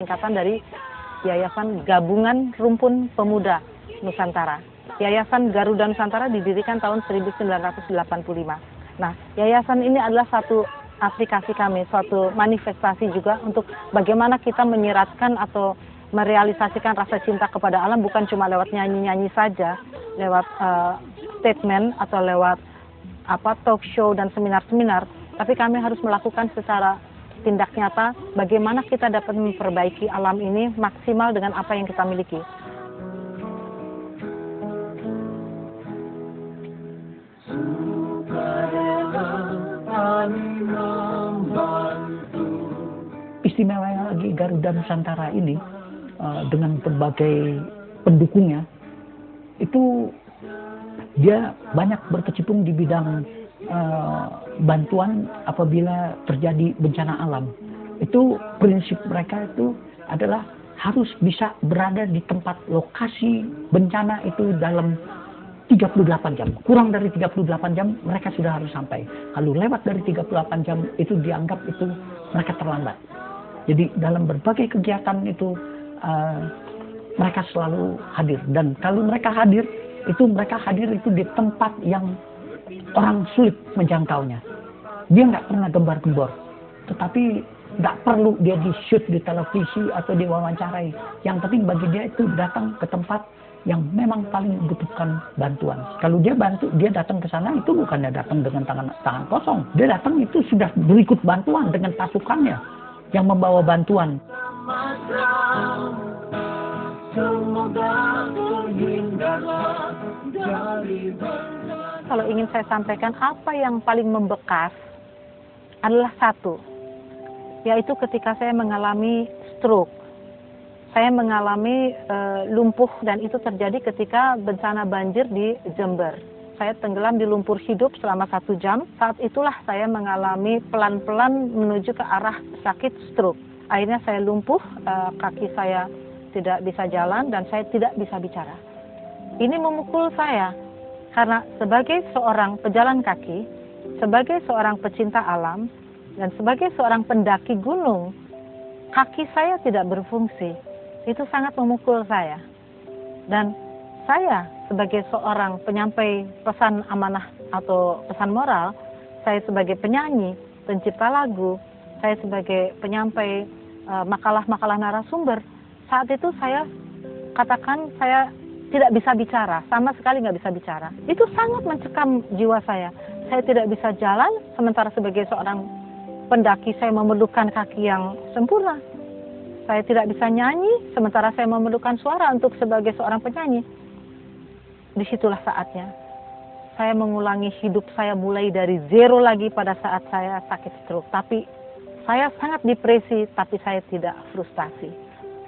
singkatan dari Yayasan Gabungan Rumpun Pemuda Nusantara. Yayasan Garuda Nusantara didirikan tahun 1985. Nah, yayasan ini adalah satu aplikasi kami, suatu manifestasi juga untuk bagaimana kita menyiratkan atau merealisasikan rasa cinta kepada alam, bukan cuma lewat nyanyi-nyanyi saja, lewat statement atau lewat talk show dan seminar-seminar, tapi kami harus melakukan secara tindak nyata bagaimana kita dapat memperbaiki alam ini maksimal dengan apa yang kita miliki. Istimewanya lagi Garuda Nusantara ini dengan berbagai pendukungnya itu dia banyak berkecimpung di bidang bantuan apabila terjadi bencana alam. Itu prinsip mereka itu adalah harus bisa berada di tempat lokasi bencana itu dalam 38 jam. Kurang dari 38 jam mereka sudah harus sampai. Kalau lewat dari 38 jam itu dianggap itu mereka terlambat. Jadi dalam berbagai kegiatan itu mereka selalu hadir. Dan kalau mereka hadir itu di tempat yang orang sulit menjangkaunya. Dia nggak pernah gembar-gembor. Tetapi nggak perlu dia di-shoot di televisi atau diwawancarai. Yang penting bagi dia itu datang ke tempat yang memang paling membutuhkan bantuan. Kalau dia datang ke sana itu bukannya datang dengan tangan kosong. Dia datang itu sudah berikut bantuan dengan pasukannya yang membawa bantuan. Kalau ingin saya sampaikan apa yang paling membekas adalah satu, yaitu ketika saya mengalami stroke. Saya mengalami lumpuh dan itu terjadi ketika bencana banjir di Jember. Saya tenggelam di lumpur hidup selama 1 jam. Saat itulah saya mengalami pelan-pelan menuju ke arah sakit stroke. Akhirnya saya lumpuh, kaki saya tidak bisa jalan dan saya tidak bisa bicara. Ini memukul saya karena sebagai seorang pejalan kaki, sebagai seorang pecinta alam, dan sebagai seorang pendaki gunung, kaki saya tidak berfungsi. Itu sangat memukul saya. Dan saya sebagai seorang penyampai pesan amanah atau pesan moral, saya sebagai penyanyi, pencipta lagu, saya sebagai penyampai makalah-makalah narasumber, saat itu saya katakan saya tidak bisa bicara, sama sekali nggak bisa bicara. Itu sangat mencekam jiwa saya. Saya tidak bisa jalan, sementara sebagai seorang pendaki saya memerlukan kaki yang sempurna. Saya tidak bisa nyanyi, sementara saya memerlukan suara untuk sebagai seorang penyanyi. Disitulah saatnya saya mengulangi hidup saya mulai dari zero lagi pada saat saya sakit stroke. Tapi saya sangat depresi, tapi saya tidak frustasi.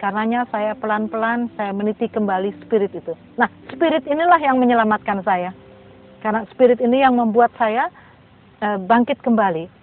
Karenanya saya pelan-pelan saya meniti kembali spirit itu. Nah, spirit inilah yang menyelamatkan saya. Karena spirit ini yang membuat saya bangkit kembali.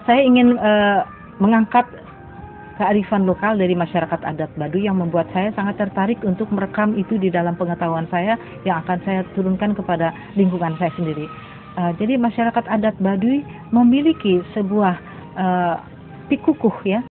Saya ingin mengangkat kearifan lokal dari masyarakat adat Baduy yang membuat saya sangat tertarik untuk merekam itu di dalam pengetahuan saya yang akan saya turunkan kepada lingkungan saya sendiri. Jadi masyarakat adat Baduy memiliki sebuah pikukuh ya.